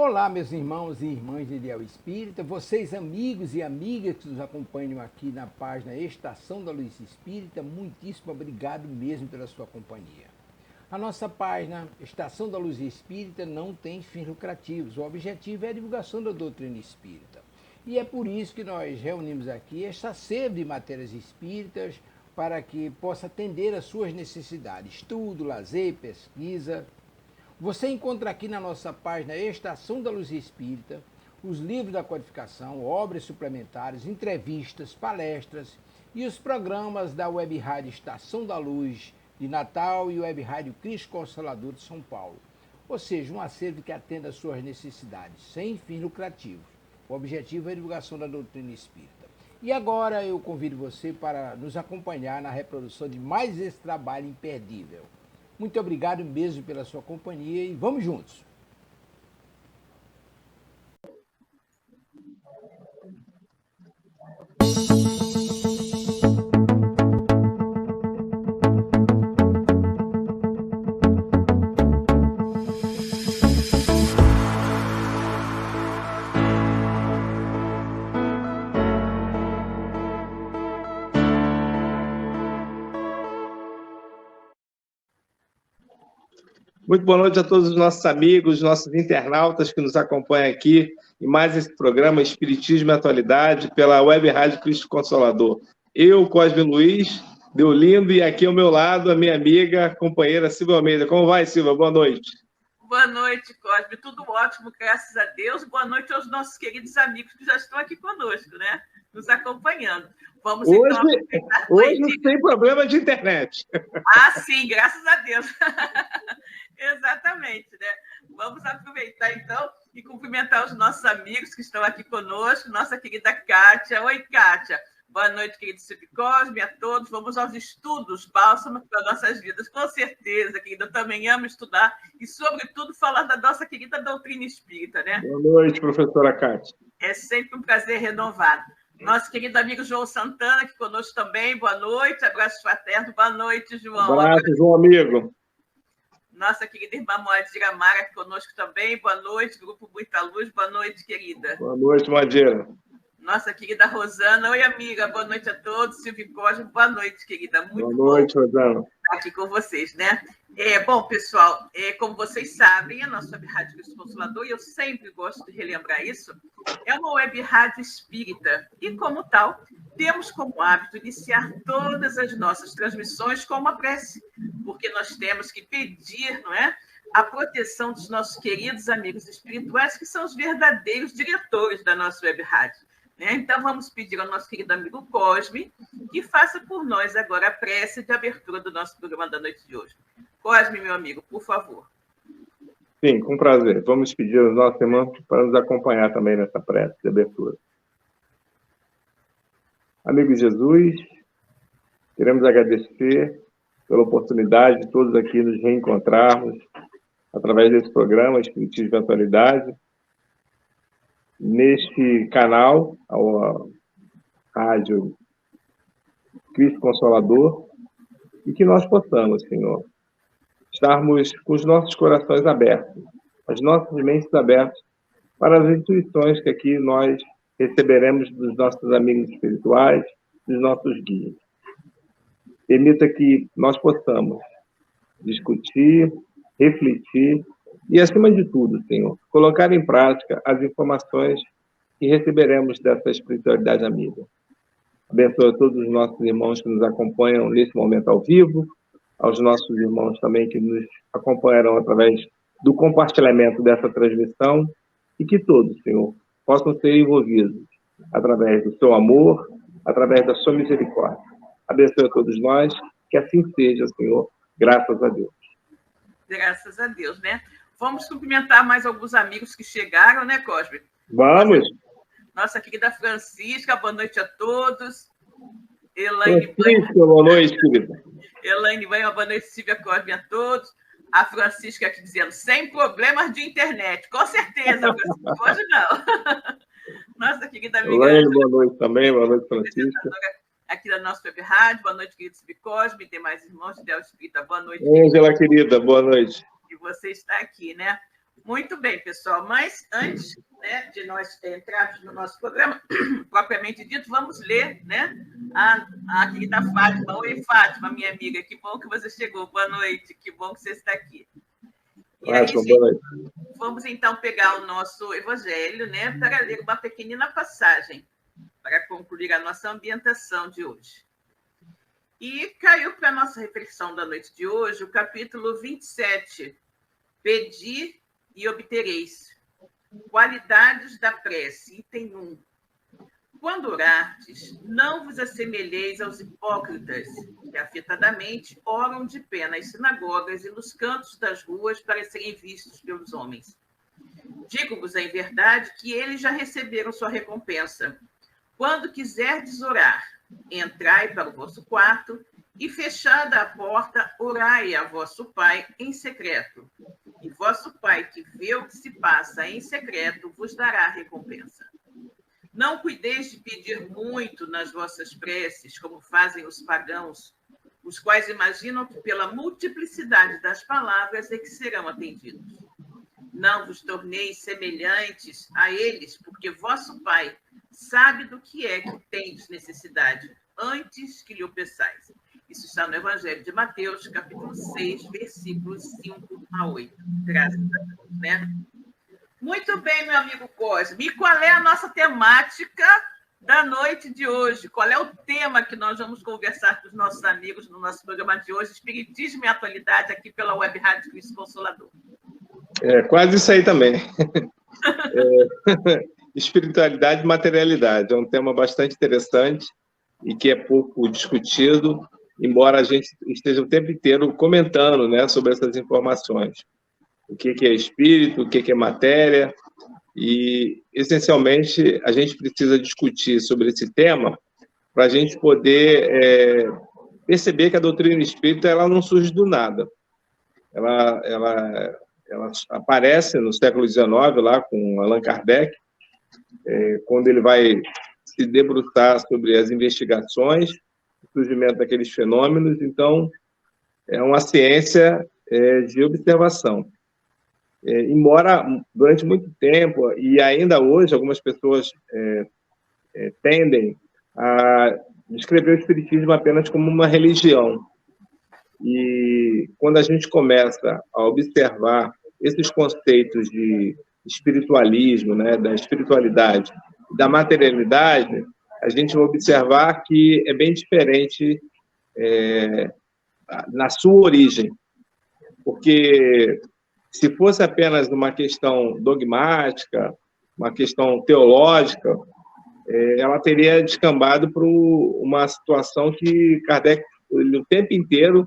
Olá, meus irmãos e irmãs de Ideal Espírita, vocês amigos e amigas que nos acompanham aqui na página Estação da Luz Espírita, muitíssimo obrigado mesmo pela sua companhia. A nossa página Estação da Luz Espírita não tem fins lucrativos, o objetivo é a divulgação da doutrina espírita. E é por isso que nós reunimos aqui esta sede de matérias espíritas para que possa atender às suas necessidades, estudo, lazer, pesquisa. Você encontra aqui na nossa página Estação da Luz Espírita os livros da codificação, obras suplementares, entrevistas, palestras e os programas da Web Rádio Estação da Luz de Natal e Web Rádio Cristo Consolador de São Paulo. Ou seja, um acervo que atenda às suas necessidades, sem fins lucrativos. O objetivo é a divulgação da doutrina espírita. E agora eu convido você para nos acompanhar na reprodução de mais esse trabalho imperdível. Muito obrigado mesmo pela sua companhia e vamos juntos. Muito boa noite a todos os nossos amigos, nossos internautas que nos acompanham aqui em mais esse programa Espiritismo e Atualidade pela Web Rádio Cristo Consolador. Eu, Cosme Luiz, Deolindo, e aqui ao meu lado a minha amiga, companheira Silvia Almeida. Como vai, Silvia? Boa noite. Boa noite, Cosme. Tudo ótimo, graças a Deus. Boa noite aos nossos queridos amigos que já estão aqui conosco, né? Nos acompanhando. Vamos hoje sem problema de internet. Ah, sim, graças a Deus. Exatamente, né? Vamos aproveitar, então, e cumprimentar os nossos amigos que estão aqui conosco, nossa querida Kátia. Oi, Kátia. Boa noite, querido Silvio Cosme, a todos. Vamos aos estudos, bálsamo para nossas vidas. Com certeza, querida, eu também amo estudar e, sobretudo, falar da nossa querida doutrina espírita, né? Boa noite, professora Kátia. É sempre um prazer renovado. Nosso querido amigo João Santana, aqui conosco também. Boa noite, abraço fraterno. Boa noite, João. Abraço, João, amigo. Nossa querida irmã Moadira Mara, aqui conosco também. Boa noite, Grupo Muita Luz. Boa noite, querida. Boa noite, Moadira. Nossa querida Rosana. Oi, amiga. Boa noite a todos. Silvio Cosme. Boa noite, querida. Muito boa noite, Rosana. Estar aqui com vocês, né? Bom, pessoal, como vocês sabem, a nossa Web Rádio Cristo Consolador, e eu sempre gosto de relembrar isso, é uma web rádio espírita. E, como tal, temos como hábito iniciar todas as nossas transmissões com uma prece, porque nós temos que pedir, não é, a proteção dos nossos queridos amigos espirituais, que são os verdadeiros diretores da nossa web rádio. Né? Então, vamos pedir ao nosso querido amigo Cosme que faça por nós agora a prece de abertura do nosso programa da noite de hoje. Cosme, meu amigo, por favor. Sim, com prazer. Vamos pedir aos nossos irmãos para nos acompanhar também nessa prece de abertura. Amigo Jesus, queremos agradecer pela oportunidade de todos aqui nos reencontrarmos através desse programa Espiritismo e Atualidade, neste canal, a Rádio Cristo Consolador, e que nós possamos, Senhor, estarmos com os nossos corações abertos, as nossas mentes abertas para as intuições que aqui nós receberemos dos nossos amigos espirituais, dos nossos guias. Permita que nós possamos discutir, refletir e, acima de tudo, Senhor, colocar em prática as informações que receberemos dessa espiritualidade amiga. Abençoe a todos os nossos irmãos que nos acompanham nesse momento ao vivo, aos nossos irmãos também que nos acompanharão através do compartilhamento dessa transmissão, e que todos, Senhor, possam ser envolvidos através do seu amor, através da sua misericórdia. Abençoe a todos nós, que assim seja, Senhor, graças a Deus. Graças a Deus, né? Vamos cumprimentar mais alguns amigos que chegaram, né, Cosme? Vamos! Nossa querida Francisca, boa noite a todos. Elaine, boa noite, querida. Elaine, boa noite, Silvia Cosme a todos. A Francisca aqui dizendo, sem problemas de internet. Com certeza, Francisca, hoje não. Nossa querida amiga... Elaine, boa noite também, boa noite, Francisca. Aqui da nossa web rádio, boa noite, querido Silvio Cosme, tem mais irmãos de Ideal Espírita, boa noite. Ângela, querida, boa noite. E você está aqui, né? Muito bem, pessoal. Mas antes, né, de nós entrarmos no nosso programa, propriamente dito, vamos ler, né, a querida Fátima. Oi, Fátima, minha amiga, que bom que você chegou. Boa noite, que bom que você está aqui. E aí, Fátima, boa noite. vamos então pegar o nosso evangelho, né, para ler uma pequenina passagem, para concluir a nossa ambientação de hoje. E caiu para a nossa reflexão da noite de hoje o capítulo 27, Pedi e obtereis. Qualidades da prece, item 1. Quando orardes, não vos assemelheis aos hipócritas, que afetadamente oram de pé nas sinagogas e nos cantos das ruas para serem vistos pelos homens. Digo-vos em verdade que eles já receberam sua recompensa. Quando quiserdes orar, entrai para o vosso quarto e, fechada a porta, orai a vosso Pai em secreto. E vosso Pai, que vê o que se passa em secreto, vos dará a recompensa. Não cuideis de pedir muito nas vossas preces, como fazem os pagãos, os quais imaginam que pela multiplicidade das palavras é que serão atendidos. Não vos torneis semelhantes a eles, porque vosso Pai sabe do que é que tendes necessidade, antes que lhe o peçais. Isso está no Evangelho de Mateus, capítulo 6, versículos 5 a 8. Graças a Deus, né? Muito bem, meu amigo Cosme. E qual é a nossa temática da noite de hoje? Qual é o tema que nós vamos conversar com os nossos amigos no nosso programa de hoje? Espiritismo e atualidade, aqui pela Web Rádio Cristo Consolador. É quase isso aí também. Espiritualidade e materialidade. É um tema bastante interessante e que é pouco discutido, embora a gente esteja o tempo inteiro comentando, né, sobre essas informações. O que é espírito, o que é matéria, e, essencialmente, a gente precisa discutir sobre esse tema para a gente poder perceber que a doutrina espírita ela não surge do nada. Ela aparece no século XIX, lá com Allan Kardec, quando ele vai se debruçar sobre as investigações, o surgimento daqueles fenômenos. Então, é uma ciência de observação. Embora, durante muito tempo, e ainda hoje, algumas pessoas tendem a descrever o espiritismo apenas como uma religião. E quando a gente começa a observar esses conceitos de espiritualismo, né, da espiritualidade, da materialidade, a gente vai observar que é bem diferente na sua origem. Porque se fosse apenas uma questão dogmática, uma questão teológica, ela teria descambado para uma situação que Kardec, o tempo inteiro,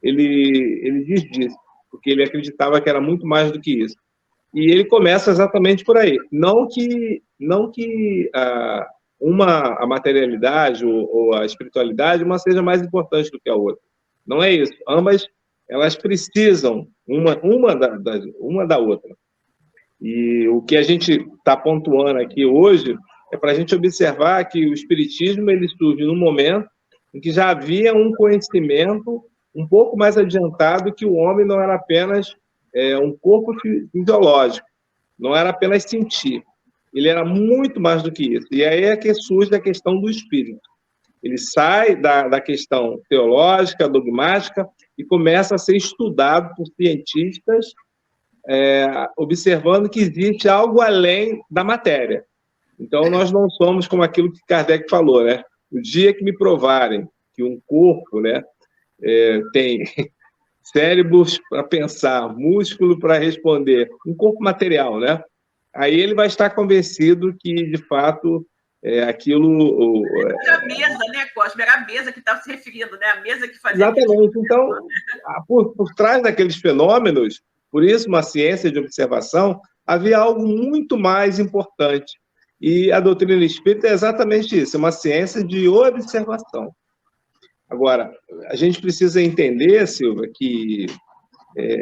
ele diz disso, porque ele acreditava que era muito mais do que isso. E ele começa exatamente por aí. Não que a materialidade ou a espiritualidade uma seja mais importante do que a outra. Não é isso. Ambas, elas precisam uma da outra. E o que a gente está pontuando aqui hoje é para a gente observar que o espiritismo ele surge num momento em que já havia um conhecimento um pouco mais adiantado que o homem não era apenas um corpo fisiológico, não era apenas sentir. Ele era muito mais do que isso. E aí é que surge a questão do espírito. Ele sai da questão teológica, dogmática, e começa a ser estudado por cientistas, observando que existe algo além da matéria. Então, nós não somos como aquilo que Kardec falou, né? O dia que me provarem que um corpo, né, tem cérebros para pensar, músculo para responder, um corpo material, né? Aí ele vai estar convencido que, de fato, aquilo... Era a mesa, né, Cosme? Era a mesa que estava se referindo, né? A mesa que fazia... Exatamente. Então, por trás daqueles fenômenos, por isso uma ciência de observação, havia algo muito mais importante. E a doutrina espírita é exatamente isso, é uma ciência de observação. Agora, a gente precisa entender, Silvia, que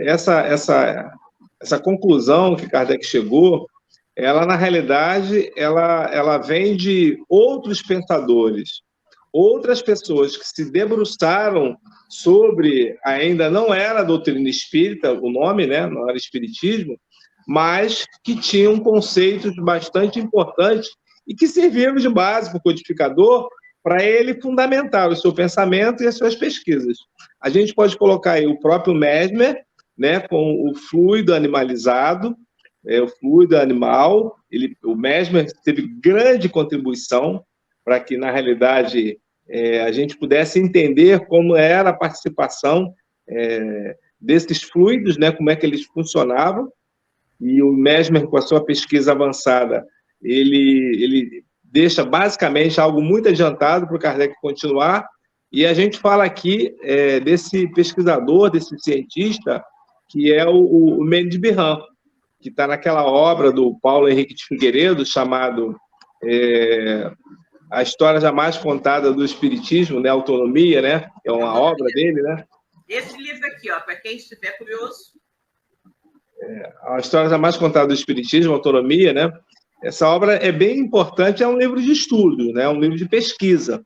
essa conclusão que Kardec chegou, ela, na realidade, ela vem de outros pensadores, outras pessoas que se debruçaram sobre, ainda não era a doutrina espírita, o nome, né, não era espiritismo, mas que tinham conceitos bastante importantes e que serviram de base para o codificador para ele fundamentar o seu pensamento e as suas pesquisas. A gente pode colocar aí o próprio Mesmer, né, com o fluido animalizado, o fluido animal. O Mesmer teve grande contribuição para que, na realidade, a gente pudesse entender como era a participação desses fluidos, né, como é que eles funcionavam. E o Mesmer, com a sua pesquisa avançada, ele deixa basicamente algo muito adiantado para o Kardec continuar. E a gente fala aqui desse pesquisador, desse cientista, que é o Mendes Birran, que está naquela obra do Paulo Henrique de Figueiredo, chamado A História Jamais Contada do Espiritismo, né? Autonomia, né? É uma obra dele, né? Esse livro aqui, ó, para quem estiver curioso. A História Jamais Contada do Espiritismo, Autonomia, né? Essa obra é bem importante, é um livro de estudo, né? Um livro de pesquisa.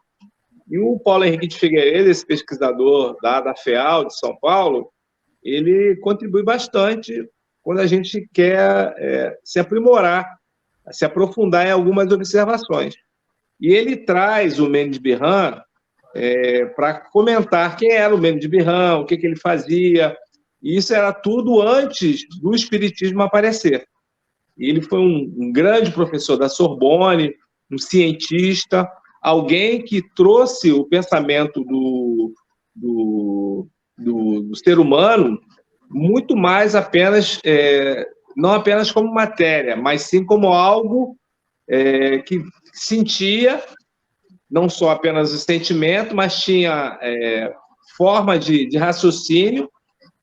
E o Paulo Henrique de Figueiredo, esse pesquisador da FEAL de São Paulo, ele contribui bastante quando a gente quer se aprimorar, se aprofundar em algumas observações. E ele traz o Mendes Birran para comentar quem era o Mendes Birran, o que ele fazia. E isso era tudo antes do Espiritismo aparecer. Ele foi um grande professor da Sorbonne, um cientista, alguém que trouxe o pensamento do ser humano muito mais apenas, não apenas como matéria, mas sim como algo que sentia, não só apenas o sentimento, mas tinha forma de raciocínio,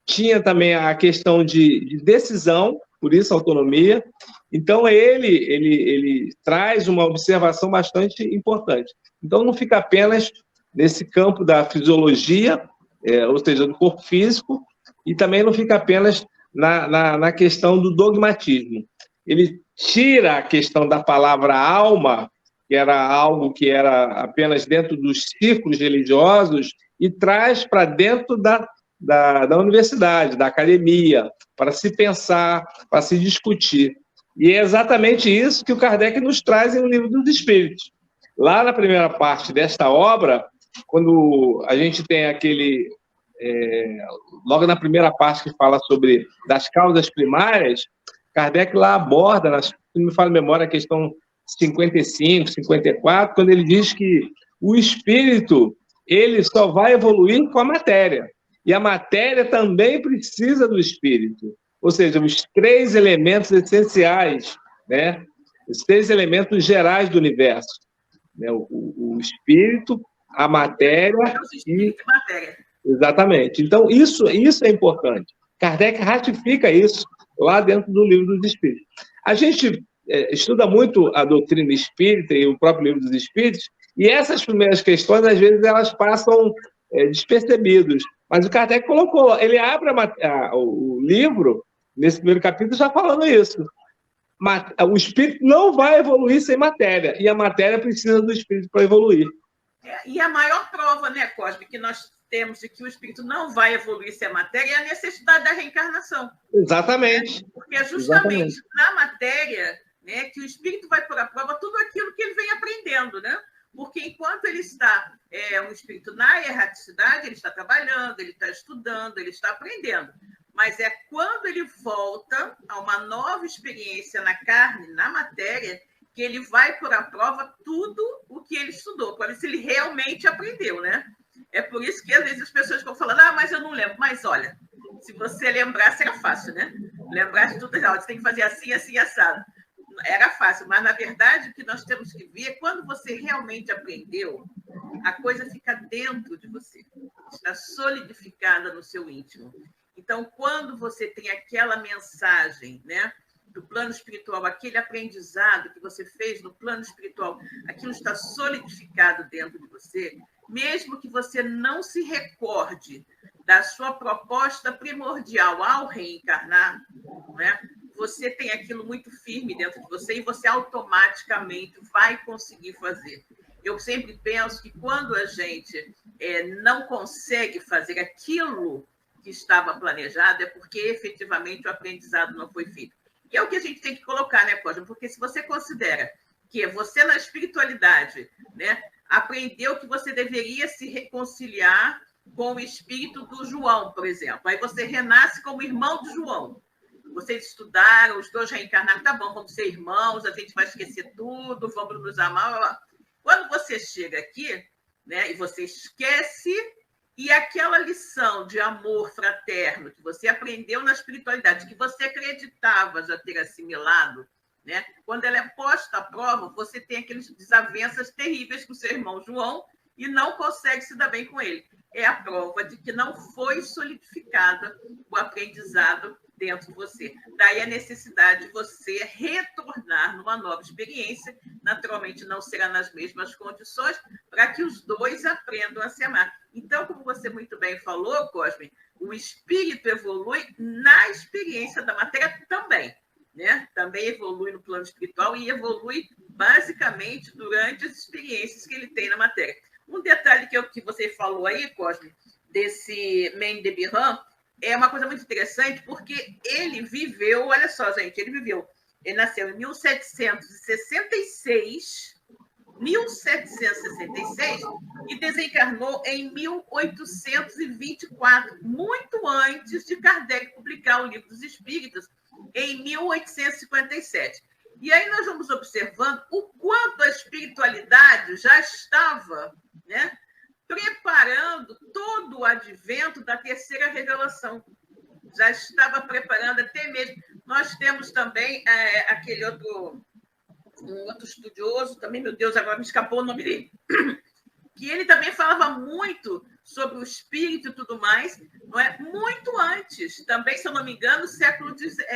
tinha também a questão de decisão, por isso a autonomia. Então, ele traz uma observação bastante importante. Então, não fica apenas nesse campo da fisiologia, ou seja, do corpo físico, e também não fica apenas na questão do dogmatismo. Ele tira a questão da palavra alma, que era algo que era apenas dentro dos círculos religiosos, e traz para dentro da universidade, da academia, para se pensar, para se discutir. E é exatamente isso que o Kardec nos traz no Livro dos Espíritos. Lá na primeira parte desta obra, quando a gente tem aquele... logo na primeira parte que fala sobre das causas primárias, Kardec lá aborda, se não me falha a memória, a questão 55, 54, quando ele diz que o espírito ele só vai evoluir com a matéria. E a matéria também precisa do espírito. Ou seja, os 3 elementos essenciais, né? Os 3 elementos gerais do universo. Né? O espírito, a matéria e... matéria. Exatamente. Então, isso é importante. Kardec ratifica isso lá dentro do Livro dos Espíritos. A gente estuda muito a doutrina espírita e o próprio Livro dos Espíritos, e essas primeiras questões, às vezes, elas passam despercebidas. Mas o Kardec colocou, ele abre o livro, nesse primeiro capítulo, já falando isso. O espírito não vai evoluir sem matéria, e a matéria precisa do espírito para evoluir. E a maior prova, né, Cosme, que nós temos de que o espírito não vai evoluir sem a matéria é a necessidade da reencarnação. Exatamente. Né? Porque é justamente na matéria, né, que o espírito vai pôr à prova tudo aquilo que ele vem aprendendo, né? Porque enquanto ele está um espírito na erraticidade, ele está trabalhando, ele está estudando, ele está aprendendo. Mas é quando ele volta a uma nova experiência na carne, na matéria, que ele vai pôr à prova tudo o que ele estudou, para ver se ele realmente aprendeu, né? É por isso que, às vezes, as pessoas ficam falando, mas eu não lembro. Mas, olha, se você lembrasse, era fácil, né? Lembrar de tudo, você tem que fazer assim, assim, assado. Era fácil, mas, na verdade, o que nós temos que ver é quando você realmente aprendeu, a coisa fica dentro de você, está solidificada no seu íntimo. Então, quando você tem aquela mensagem, né, do plano espiritual, aquele aprendizado que você fez no plano espiritual, aquilo está solidificado dentro de você, mesmo que você não se recorde da sua proposta primordial ao reencarnar, né, você tem aquilo muito firme dentro de você e você automaticamente vai conseguir fazer. Eu sempre penso que quando a gente não consegue fazer aquilo que estava planejado, é porque efetivamente o aprendizado não foi feito. que é o que a gente tem que colocar, né, Cosmo? Porque se você considera que você, na espiritualidade, né, aprendeu que você deveria se reconciliar com o espírito do João, por exemplo. Aí você renasce como irmão do João. Vocês estudaram, os dois reencarnaram, tá bom, vamos ser irmãos, a gente vai esquecer tudo, vamos nos amar. Quando você chega aqui, né, e você esquece, e aquela lição de amor fraterno que você aprendeu na espiritualidade, que você acreditava já ter assimilado, né, quando ela é posta à prova, você tem aquelas desavenças terríveis com o seu irmão João e não consegue se dar bem com ele. É a prova de que não foi solidificada o aprendizado dentro de você. Daí a necessidade de você retornar numa nova experiência, naturalmente não será nas mesmas condições, para que os dois aprendam a se amar. Então, como você muito bem falou, Cosme, o espírito evolui na experiência da matéria também, né? Também evolui no plano espiritual e evolui basicamente durante as experiências que ele tem na matéria. Um detalhe que você falou aí, Cosme, desse Mendes de Bihan, é uma coisa muito interessante, porque ele viveu, olha só, gente, ele nasceu em 1766 e desencarnou em 1824, muito antes de Kardec publicar o Livro dos Espíritos, em 1857. E aí nós vamos observando o quanto a espiritualidade já estava, né, preparando todo o advento da terceira revelação. Já estava preparando até mesmo. Nós temos também aquele um outro estudioso, também, meu Deus, agora me escapou o nome dele, que ele também falava muito sobre o espírito e tudo mais, não é? Muito antes, também, se eu não me engano, século XVIII,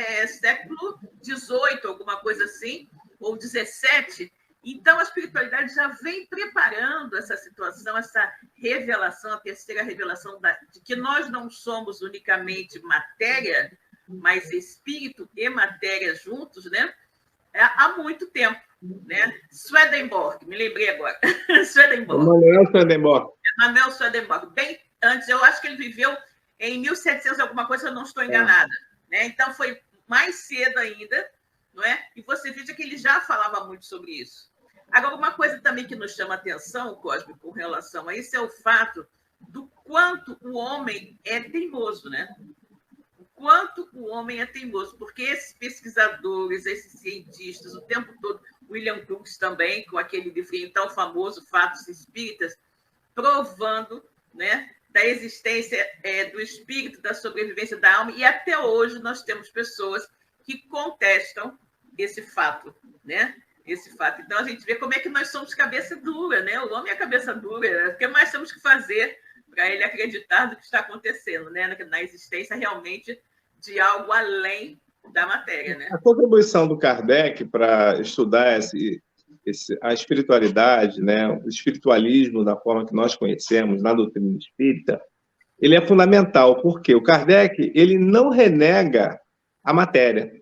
alguma coisa assim, ou XVII. Então, a espiritualidade já vem preparando essa situação, essa revelação, a terceira revelação de que nós não somos unicamente matéria, mas espírito e matéria juntos, né? Há muito tempo, né? Swedenborg, me lembrei agora. Swedenborg. Manuel Swedenborg. Bem antes, eu acho que ele viveu em 1700 alguma coisa, eu não estou enganada, né? Então, foi mais cedo ainda, não é? E você veja que ele já falava muito sobre isso. Agora, uma coisa também que nos chama a atenção, Cosme, com relação a isso, é o fato do quanto o homem é teimoso, né? O quanto o homem é teimoso, porque esses pesquisadores, esses cientistas, o tempo todo, William Crookes também, com aquele livrinho tão famoso, Fatos Espíritas, provando, né, da existência do espírito, da sobrevivência da alma, e até hoje nós temos pessoas que contestam esse fato, né? Esse fato. Então, a gente vê como é que nós somos cabeça dura, né? O homem é cabeça dura. O que mais temos que fazer para ele acreditar no que está acontecendo, né? Na existência realmente de algo além da matéria, né? A contribuição do Kardec para estudar a espiritualidade, né? O espiritualismo da forma que nós conhecemos na doutrina espírita, ele é fundamental, porque o Kardec ele não renega a matéria.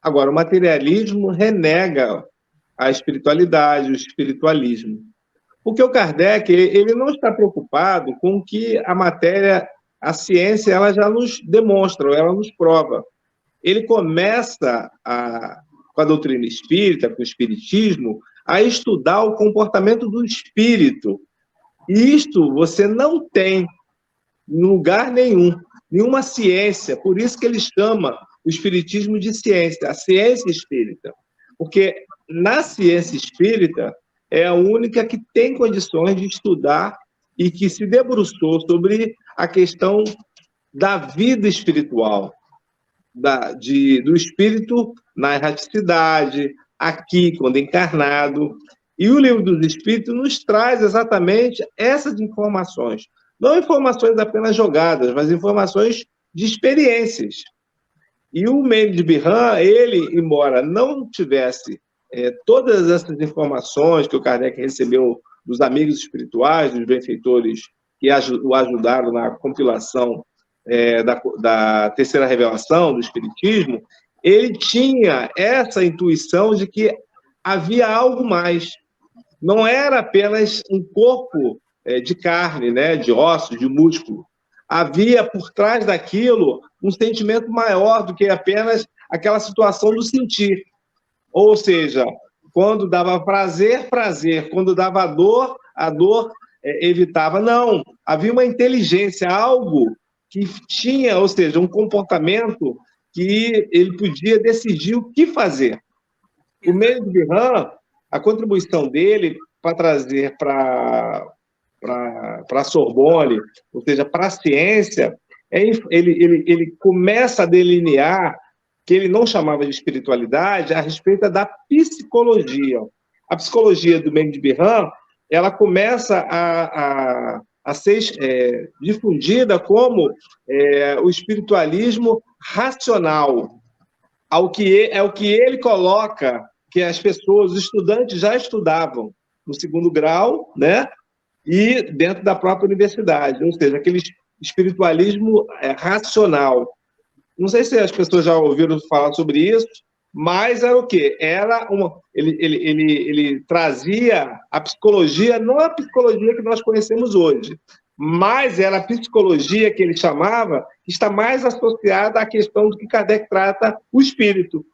Agora, o materialismo renega a espiritualidade, o espiritualismo. Porque o Kardec ele não está preocupado com o que a matéria, a ciência, ela já nos demonstra, ela nos prova. Ele começa, com a doutrina espírita, com o espiritismo, a estudar o comportamento do espírito. E isto você não tem em lugar nenhum, nenhuma ciência. Por isso que ele chama o espiritismo de ciência, a ciência espírita. Porque na ciência espírita é a única que tem condições de estudar e que se debruçou sobre a questão da vida espiritual, do espírito na erraticidade, aqui, quando encarnado. E o Livro dos Espíritos nos traz exatamente essas informações. Não informações apenas jogadas, mas informações de experiências. E o Mendes de Bihan, ele, embora não tivesse todas essas informações que o Kardec recebeu dos amigos espirituais, dos benfeitores que o ajudaram na compilação da terceira revelação do Espiritismo, ele tinha essa intuição de que havia algo mais. Não era apenas um corpo de carne, né, de ossos, de músculo. Havia por trás daquilo um sentimento maior do que apenas aquela situação do sentir. Ou seja, quando dava prazer, prazer. Quando dava dor, a dor evitava. Não, havia uma inteligência, algo que tinha, ou seja, um comportamento que ele podia decidir o que fazer. O Mendes de Bihan, a contribuição dele para trazer para a Sorbonne, ou seja, para a ciência, ele começa a delinear que ele não chamava de espiritualidade a respeito da psicologia. A psicologia do Mendes de Bihan, ela começa a ser difundida como o espiritualismo racional, o que ele coloca, que as pessoas, os estudantes já estudavam no segundo grau, né? E dentro da própria universidade, ou seja, aquele espiritualismo racional. Não sei se as pessoas já ouviram falar sobre isso, mas era o quê? Ele trazia a psicologia, não a psicologia que nós conhecemos hoje, mas era a psicologia que ele chamava, que está mais associada à questão do que Kardec trata o espírito.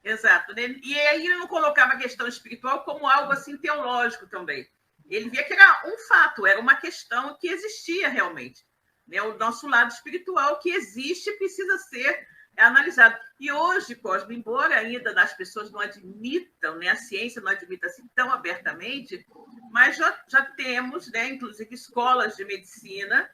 Exato. E aí ele não colocava a questão espiritual como algo assim teológico também. Ele via que era um fato, era uma questão que existia realmente. O nosso lado espiritual que existe precisa ser analisado. E hoje, Cosme, embora ainda as pessoas não admitam, a ciência não admita assim tão abertamente, mas já temos, inclusive, escolas de medicina,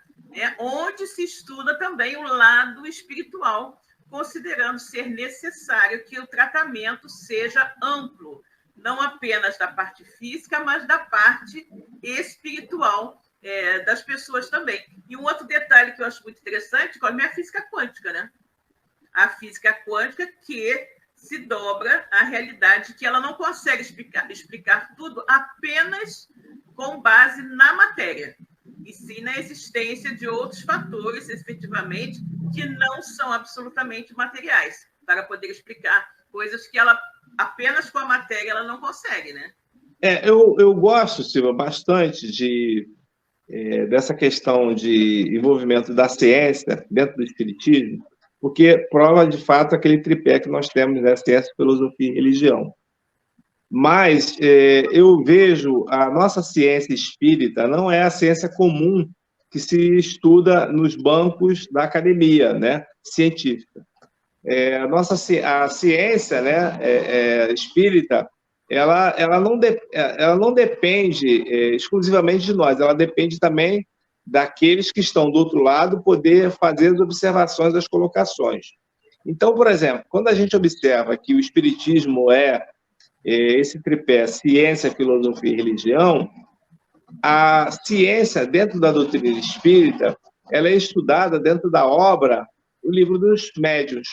onde se estuda também o lado espiritual, considerando ser necessário que o tratamento seja amplo, não apenas da parte física, mas da parte espiritual das pessoas também. E um outro detalhe que eu acho muito interessante, é a física quântica, né? A física quântica que se dobra à realidade, que ela não consegue explicar tudo apenas com base na matéria, e sim na existência de outros fatores, efetivamente, que não são absolutamente materiais, para poder explicar coisas que ela, apenas com a matéria, ela não consegue, né? Eu gosto, Silvia, bastante dessa questão de envolvimento da ciência dentro do espiritismo, porque prova, de fato, aquele tripé que nós temos, ciência, filosofia e religião. Mas eu vejo a nossa ciência espírita não é a ciência comum que se estuda nos bancos da academia, científica. A ciência, espírita, ela não depende exclusivamente de nós, ela depende também daqueles que estão do outro lado poder fazer as observações, as colocações. Então, por exemplo, quando a gente observa que o espiritismo esse tripé ciência, filosofia e religião, a ciência dentro da doutrina espírita, ela é estudada dentro da obra, o Livro dos Médiuns,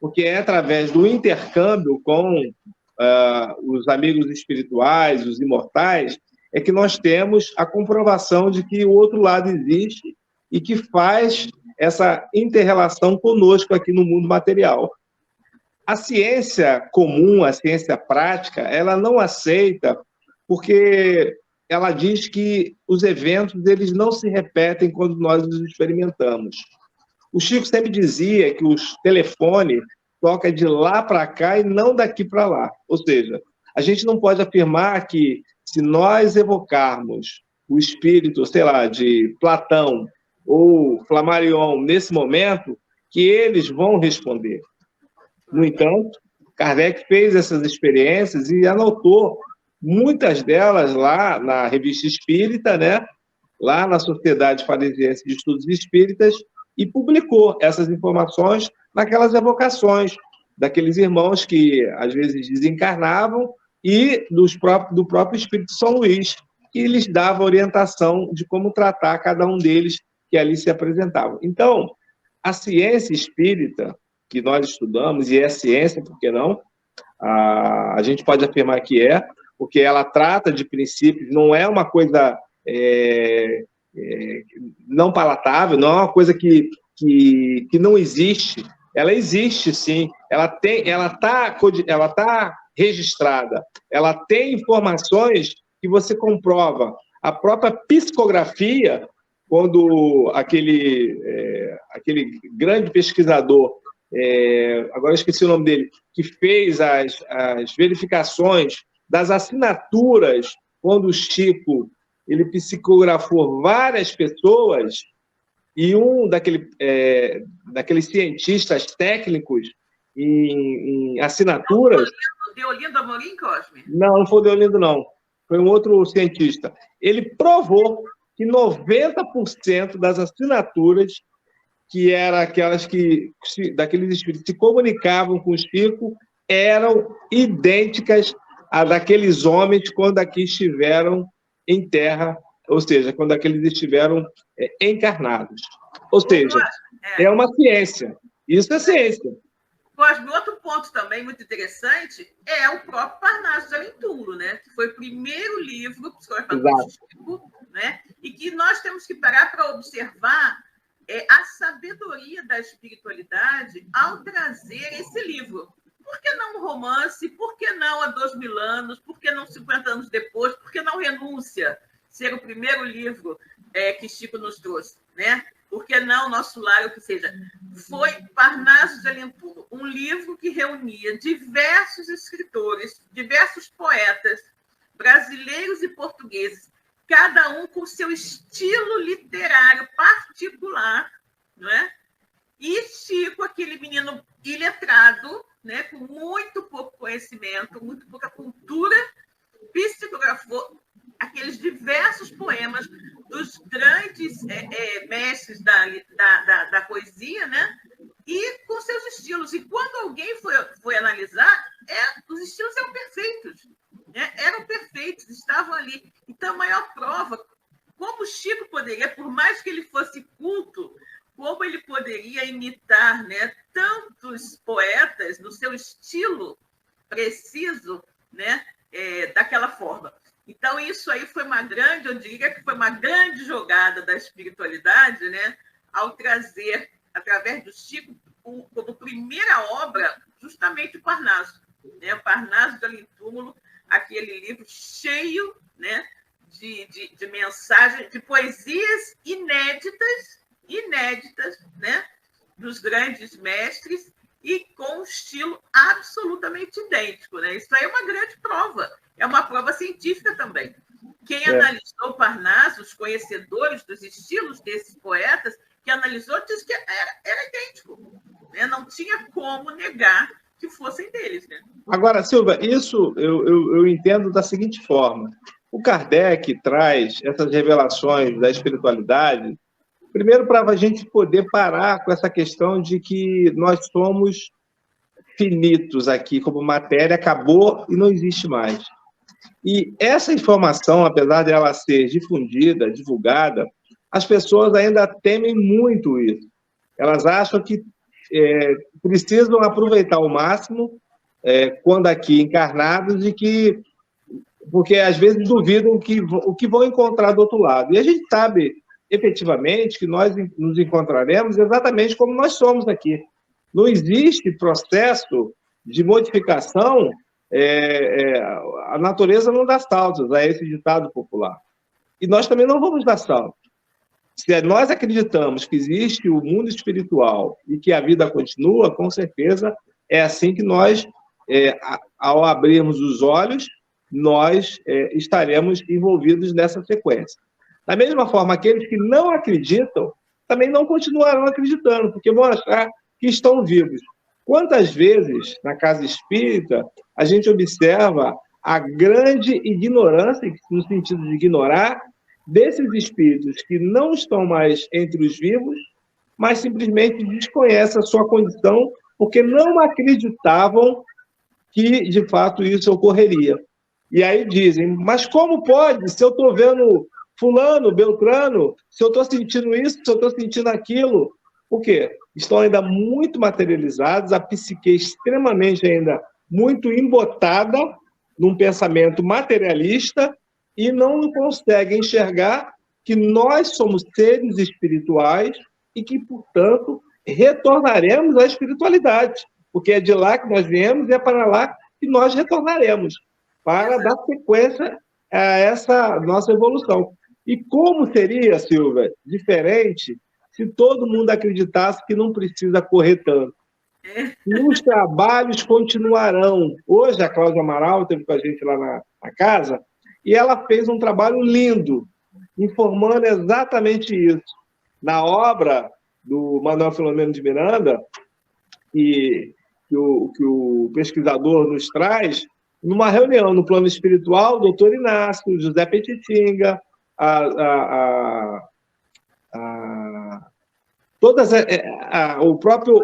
porque é através do intercâmbio com os amigos espirituais, os imortais, é que nós temos a comprovação de que o outro lado existe e que faz essa inter-relação conosco aqui no mundo material. A ciência comum, a ciência prática, ela não aceita porque ela diz que os eventos eles não se repetem quando nós os experimentamos. O Chico sempre dizia que os telefones tocam de lá para cá e não daqui para lá. Ou seja, a gente não pode afirmar que se nós evocarmos o espírito, sei lá, de Platão ou Flammarion nesse momento, que eles vão responder. No entanto, Kardec fez essas experiências e anotou muitas delas lá na Revista Espírita, lá na Sociedade Parisiense de Estudos Espíritas, e publicou essas informações naquelas evocações daqueles irmãos que, às vezes, desencarnavam e do próprio Espírito São Luís, que lhes dava orientação de como tratar cada um deles que ali se apresentavam. Então, a ciência espírita que nós estudamos, e é ciência, por que não? A gente pode afirmar que porque ela trata de princípios, não é uma coisa não palatável, não é uma coisa que não existe. Ela existe, sim. Ela está registrada. Ela tem informações que você comprova. A própria psicografia, quando aquele grande pesquisador agora eu esqueci o nome dele, que fez as verificações das assinaturas quando o Chico ele psicografou várias pessoas, e daqueles cientistas técnicos em assinaturas... Deolindo Amorim, Cosme? Não foi o Deolindo, não. Foi um outro cientista. Ele provou que 90% das assinaturas, que eram aquelas daqueles espíritos que se comunicavam com o Chico, eram idênticas a daqueles homens quando aqui estiveram em terra, ou seja, quando aqueles estiveram encarnados. Ou seja, é uma ciência. Isso é ciência. Cosme, outro ponto também muito interessante é o próprio Parnaso de Além-Túmulo, né? Que foi o primeiro livro psicografado por Chico, né? E que nós temos que parar para observar a sabedoria da espiritualidade ao trazer esse livro. Por que não um romance? Por que não há 2000 anos? Por que não 50 anos depois? Por que não Renúncia ser o primeiro livro que Chico nos trouxe, né? Por que não Nosso Lar, o que seja? Foi Parnaso de Além-Túmulo, um livro que reunia diversos escritores, diversos poetas, brasileiros e portugueses, cada um com seu estilo literário particular, não é? E Chico, aquele menino iletrado, né, com muito pouco conhecimento, muito pouca cultura, psicografou aqueles diversos poemas dos grandes mestres da poesia, né? E com seus estilos. E quando alguém foi analisar, os estilos eram perfeitos. Né? Eram perfeitos, estavam ali. Então, a maior prova, como Chico poderia, por mais que ele fosse culto, como ele poderia imitar, né, tantos poetas no seu estilo preciso, né, daquela forma. Então, isso aí foi eu diria que foi uma grande jogada da espiritualidade, né, ao trazer, através do Chico, como primeira obra, justamente o Parnaso. Né, o Parnaso de Além-Túmulo, aquele livro cheio, né, de mensagens, de poesias inéditas, né, dos grandes mestres, e com um estilo absolutamente idêntico. Né? Isso aí é uma grande prova. É uma prova científica também. Quem analisou o Parnaso, os conhecedores dos estilos desses poetas, que analisou, disse que era idêntico. Né? Não tinha como negar que fossem deles. Né? Agora, Silvia, isso eu entendo da seguinte forma. O Kardec traz essas revelações da espiritualidade, primeiro para a gente poder parar com essa questão de que nós somos finitos aqui, como matéria, acabou e não existe mais. E essa informação, apesar de ela ser difundida, divulgada, as pessoas ainda temem muito isso. Elas acham que precisam aproveitar ao máximo quando aqui encarnados porque às vezes duvidam o que vão encontrar do outro lado. E a gente sabe, efetivamente, que nós nos encontraremos exatamente como nós somos aqui. Não existe processo de modificação, a natureza não dá saltos, é esse ditado popular. E nós também não vamos dar saltos. Se nós acreditamos que existe o mundo espiritual e que a vida continua, com certeza é assim que nós, ao abrirmos os olhos, nós estaremos envolvidos nessa sequência. Da mesma forma, aqueles que não acreditam também não continuarão acreditando, porque vão achar que estão vivos. Quantas vezes, na casa espírita, a gente observa a grande ignorância, no sentido de ignorar, desses espíritos que não estão mais entre os vivos, mas simplesmente desconhecem a sua condição, porque não acreditavam que, de fato, isso ocorreria. E aí dizem, mas como pode, se eu estou vendo fulano, beltrano, se eu estou sentindo isso, se eu estou sentindo aquilo? Por quê? Estão ainda muito materializados, a psique extremamente ainda muito embotada num pensamento materialista e não conseguem enxergar que nós somos seres espirituais e que, portanto, retornaremos à espiritualidade, porque é de lá que nós viemos e é para lá que nós retornaremos, para dar sequência a essa nossa evolução. E como seria, Silvia, diferente se todo mundo acreditasse que não precisa correr tanto? E os trabalhos continuarão. Hoje, a Cláudia Amaral esteve com a gente lá na casa e ela fez um trabalho lindo, informando exatamente isso. Na obra do Manuel Filomeno de Miranda, que o pesquisador nos traz, numa reunião no plano espiritual, o doutor Inácio, José Petitinga, o próprio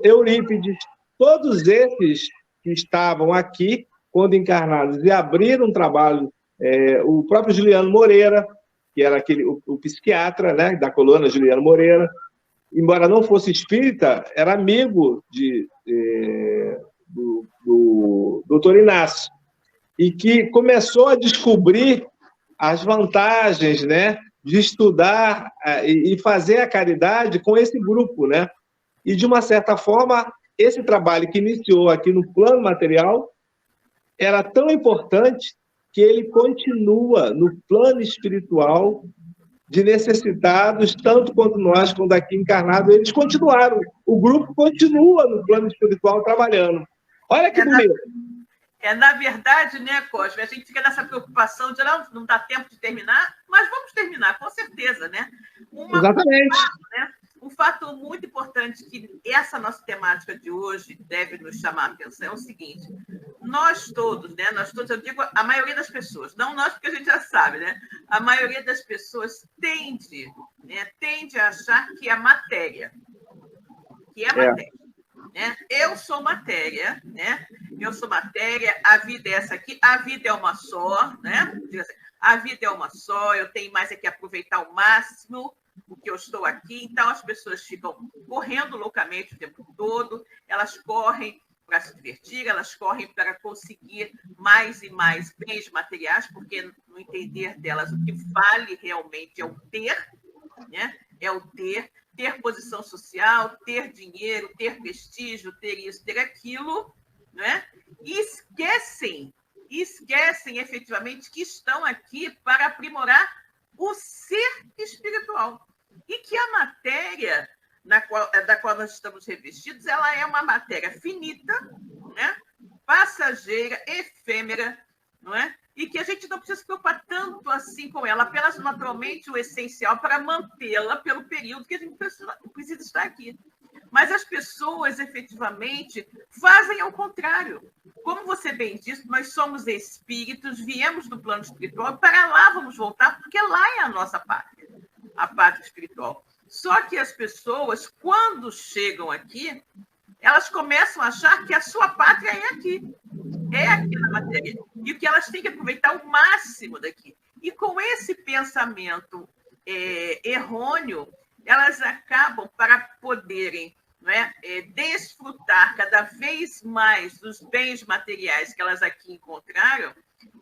Eurípides, todos esses que estavam aqui, quando encarnados, e abriram um trabalho, o próprio Juliano Moreira, que era o psiquiatra, né, da coluna Juliano Moreira, embora não fosse espírita, era amigo do doutor Inácio, e que começou a descobrir as vantagens, né, de estudar e fazer a caridade com esse grupo, né? E, de uma certa forma, esse trabalho que iniciou aqui no plano material era tão importante que ele continua no plano espiritual de necessitados, tanto quanto nós, quando aqui encarnados, eles continuaram. O grupo continua no plano espiritual trabalhando. Olha que bonito. Na verdade, né, Cosme, a gente fica nessa preocupação de não dá tempo de terminar, mas vamos terminar, com certeza, né? Exatamente. Um fato muito importante que essa nossa temática de hoje deve nos chamar a atenção é o seguinte: nós todos, eu digo a maioria das pessoas, não nós porque a gente já sabe, né? A maioria das pessoas tende a achar que é matéria. Eu sou matéria, né? Eu sou matéria, a vida é essa aqui, a vida é uma só, né? A vida é uma só, eu tenho mais é que aproveitar ao máximo o que eu estou aqui. Então, as pessoas ficam correndo loucamente o tempo todo, elas correm para se divertir, elas correm para conseguir mais e mais bens materiais, porque, no entender delas, o que vale realmente é o ter, né? É o ter posição social, ter dinheiro, ter prestígio, ter isso, ter aquilo, né? E esquecem efetivamente que estão aqui para aprimorar o ser espiritual. E que a matéria da qual nós estamos revestidos, ela é uma matéria finita, né? Passageira, efêmera, não é? E que a gente não precisa se preocupar tanto assim com ela, apenas naturalmente o essencial para mantê-la pelo período que a gente precisa estar aqui. Mas as pessoas, efetivamente, fazem ao contrário. Como você bem disse, nós somos espíritos, viemos do plano espiritual, para lá vamos voltar, porque lá é a nossa pátria, a pátria espiritual. Só que as pessoas, quando chegam aqui, elas começam a achar que a sua pátria é aqui na matéria, e que elas têm que aproveitar o máximo daqui. E com esse pensamento errôneo, elas acabam, para poderem desfrutar cada vez mais dos bens materiais que elas aqui encontraram,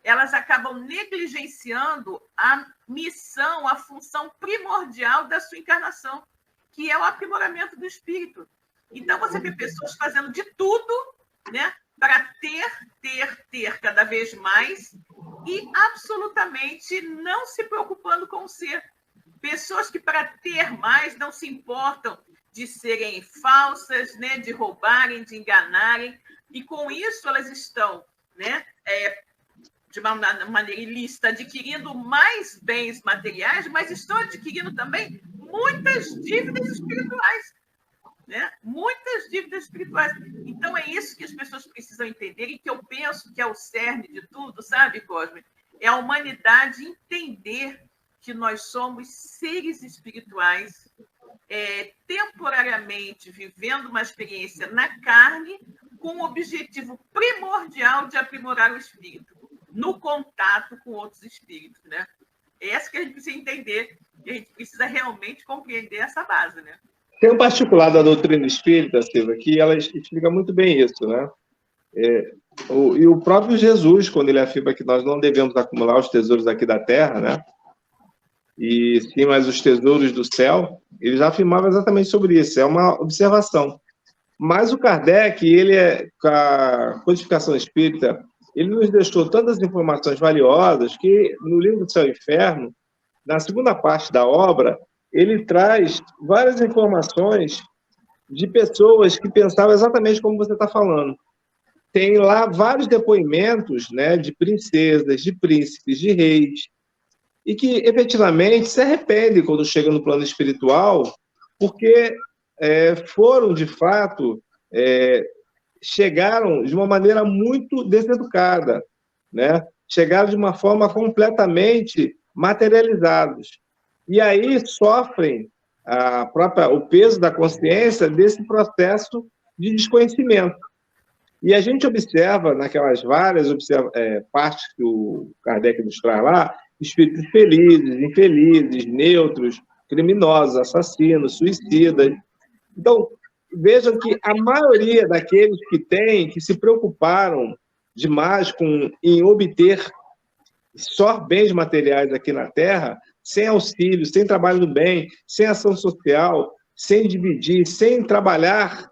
elas acabam negligenciando a missão, a função primordial da sua encarnação, que é o aprimoramento do espírito. Então, você vê pessoas fazendo de tudo, né, para ter cada vez mais e absolutamente não se preocupando com o ser. Pessoas que, para ter mais, não se importam de serem falsas, né, de roubarem, de enganarem, e com isso elas estão, né, de uma maneira ilícita, adquirindo mais bens materiais, mas estão adquirindo também muitas dívidas espirituais. Né? Muitas dívidas espirituais. Então, é isso que as pessoas precisam entender e que eu penso que é o cerne de tudo, sabe, Cosme? É a humanidade entender que nós somos seres espirituais, temporariamente vivendo uma experiência na carne, com o objetivo primordial de aprimorar o espírito, no contato com outros espíritos. Né? É essa que a gente precisa entender, e a gente precisa realmente compreender essa base, né? Tem um particular da doutrina espírita, Silvia, que ela explica muito bem isso, né? E o próprio Jesus, quando ele afirma que nós não devemos acumular os tesouros aqui da terra, né? E sim, mas os tesouros do céu, ele já afirmava exatamente sobre isso. É uma observação. Mas o Kardec, com a codificação espírita, ele nos deixou tantas informações valiosas que no livro do Céu e Inferno, na segunda parte da obra, ele traz várias informações de pessoas que pensavam exatamente como você está falando. Tem lá vários depoimentos, né, de princesas, de príncipes, de reis, e que efetivamente se arrependem quando chegam no plano espiritual, porque foram, de fato, chegaram de uma maneira muito deseducada, né? Chegaram de uma forma completamente materializados. E aí sofrem o peso da consciência desse processo de desconhecimento. E a gente observa, naquelas várias partes que o Kardec nos traz lá, espíritos felizes, infelizes, neutros, criminosos, assassinos, suicidas. Então, vejam que a maioria daqueles que se preocuparam demais em obter só bens materiais aqui na Terra, sem auxílio, sem trabalho do bem, sem ação social, sem dividir, sem trabalhar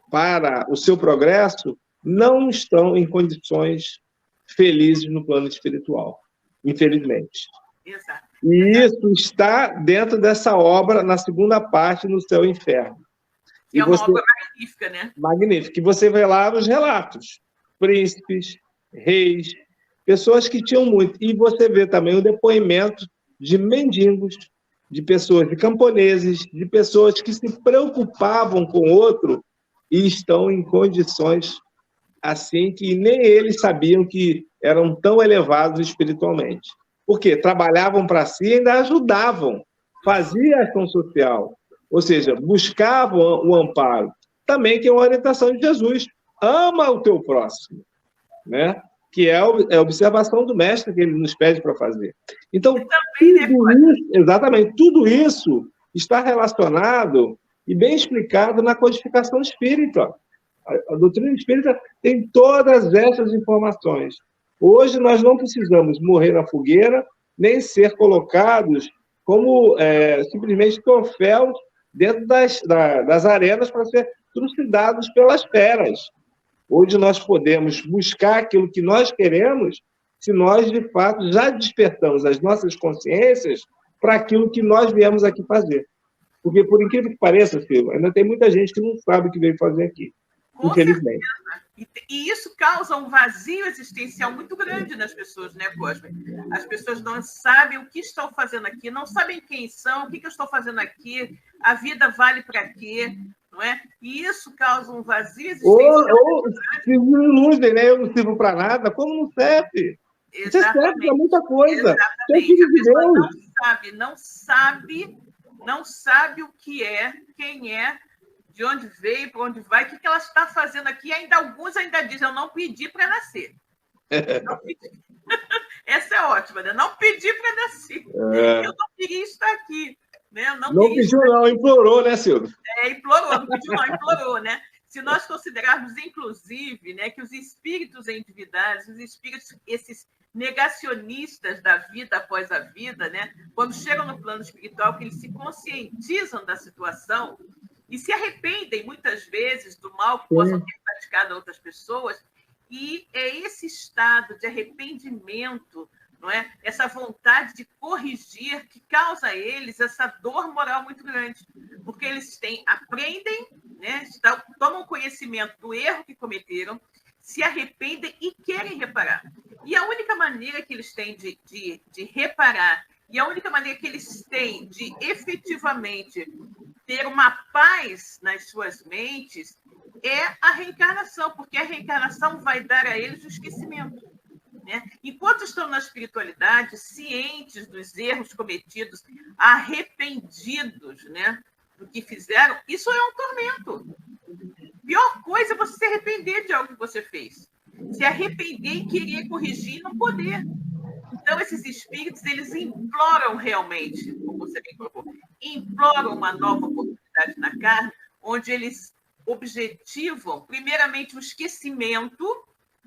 para o seu progresso, não estão em condições felizes no plano espiritual, infelizmente. Exato. E isso está dentro dessa obra, na segunda parte, no Céu e Inferno. E é uma obra magnífica, né? Magnífica. E você vê lá os relatos. Príncipes, reis, pessoas que tinham muito. E você vê também o depoimento de mendigos, de pessoas, de camponeses, de pessoas que se preocupavam com o outro e estão em condições assim que nem eles sabiam que eram tão elevados espiritualmente. Porque trabalhavam para si e ainda ajudavam, faziam ação social, ou seja, buscavam o amparo. Também que é uma orientação de Jesus. Ama o teu próximo, né? Que é a observação do mestre que ele nos pede para fazer. Então, tudo isso está relacionado e bem explicado na codificação espírita. A doutrina espírita tem todas essas informações. Hoje nós não precisamos morrer na fogueira, nem ser colocados como simplesmente troféus dentro das arenas para ser trucidados pelas feras. Hoje nós podemos buscar aquilo que nós queremos se nós, de fato, já despertamos as nossas consciências para aquilo que nós viemos aqui fazer. Porque, por incrível que pareça, Silvio, ainda tem muita gente que não sabe o que veio fazer aqui, infelizmente. E isso causa um vazio existencial muito grande nas pessoas, né, Cosme? As pessoas não sabem o que estão fazendo aqui, não sabem quem são, o que eu estou fazendo aqui, a vida vale para quê, não é? E isso causa um vazio existencial. Ou se iludem, né? Eu não sirvo para nada, como não serve? Você serve para muita coisa. Exatamente. A pessoa não sabe o que é, quem é, de onde veio, para onde vai, o que ela está fazendo aqui. Alguns ainda dizem, eu não pedi para nascer. Não pedi. Essa é ótima, né? Não pedi para nascer. Eu não queria estar aqui. Né? Não pediu, não, implorou, né, Silvio? Implorou, não pediu, não, implorou, né? Se nós considerarmos, inclusive, né, que os espíritos endividados, os espíritos, esses negacionistas da vida após a vida, né, quando chegam no plano espiritual, que eles se conscientizam da situação e se arrependem, muitas vezes, do mal que possam ter praticado a outras pessoas, e é esse estado de arrependimento, não é? Essa vontade de corrigir que causa a eles essa dor moral muito grande, porque eles aprendem, né? Tomam conhecimento do erro que cometeram, se arrependem e querem reparar. E a única maneira que eles têm de reparar, e a única maneira que eles têm de efetivamente ter uma paz nas suas mentes é a reencarnação, porque a reencarnação vai dar a eles o esquecimento. Né? Enquanto estão na espiritualidade, cientes dos erros cometidos, arrependidos, né, do que fizeram, isso é um tormento. Pior coisa é você se arrepender de algo que você fez. Se arrepender e querer corrigir e não poder. Então, esses espíritos, eles imploram realmente, como você bem colocou, imploram uma nova oportunidade na carne, onde eles objetivam, primeiramente, o esquecimento,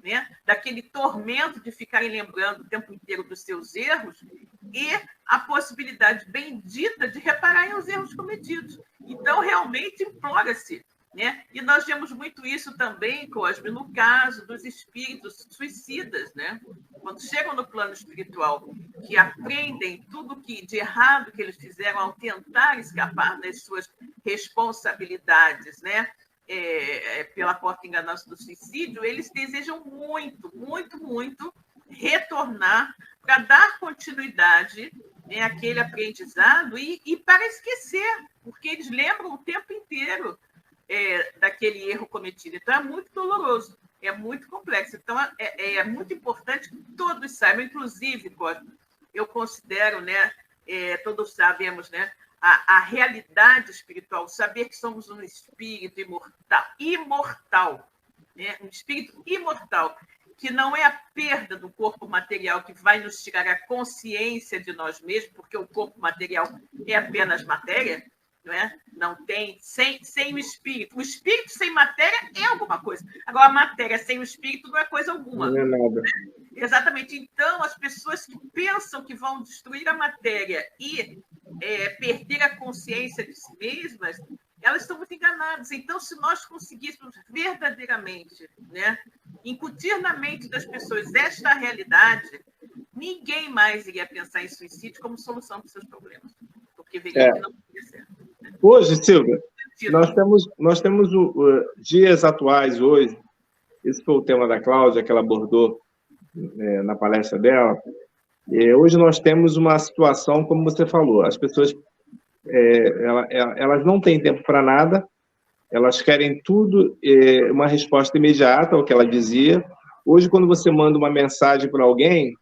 né, daquele tormento de ficarem lembrando o tempo inteiro dos seus erros e a possibilidade bendita de repararem os erros cometidos. Então, realmente, implora-se. Né? E nós vemos muito isso também, Cosme, no caso dos espíritos suicidas, né? Quando chegam no plano espiritual. que aprendem tudo de errado que eles fizeram ao tentar escapar das suas responsabilidades, né? Pela porta enganosa do suicídio, eles desejam muito, muito, muito retornar para dar continuidade àquele aprendizado e para esquecer, porque eles lembram o tempo inteiro daquele erro cometido. Então, é muito doloroso, é muito complexo. Então, é muito importante que todos saibam, inclusive, Cosmo, eu considero, né, todos sabemos, né, a realidade espiritual, saber que somos um espírito imortal, né, um espírito imortal, que não é a perda do corpo material que vai nos tirar a consciência de nós mesmos, porque o corpo material é apenas matéria, não é? Não tem, sem o espírito. O espírito sem matéria é alguma coisa. Agora, a matéria sem o espírito não é coisa alguma. Não é nada. Né? Exatamente. Então, as pessoas que pensam que vão destruir a matéria e perder a consciência de si mesmas, elas estão muito enganadas. Então, se nós conseguíssemos verdadeiramente, né, incutir na mente das pessoas esta realidade, ninguém mais iria pensar em suicídio como solução para os seus problemas. Porque veria que não podia ser. Hoje, Silvia, nós temos dias atuais hoje, esse foi o tema da Cláudia, que ela abordou na palestra dela. Hoje nós temos uma situação, como você falou, as pessoas elas não têm tempo para nada, elas querem tudo, uma resposta imediata ao que ela dizia. Hoje, quando você manda uma mensagem para alguém,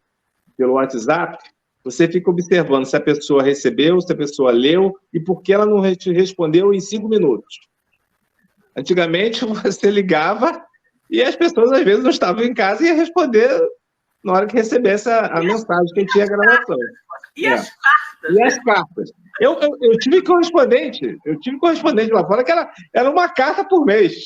pelo WhatsApp, você fica observando se a pessoa recebeu, se a pessoa leu e por que ela não te respondeu em 5 minutos. Antigamente, você ligava e as pessoas, às vezes, não estavam em casa e ia responder na hora que recebesse a mensagem, que tinha a gravação. E as cartas? E as cartas. Eu tive correspondente lá fora, que era uma carta por mês.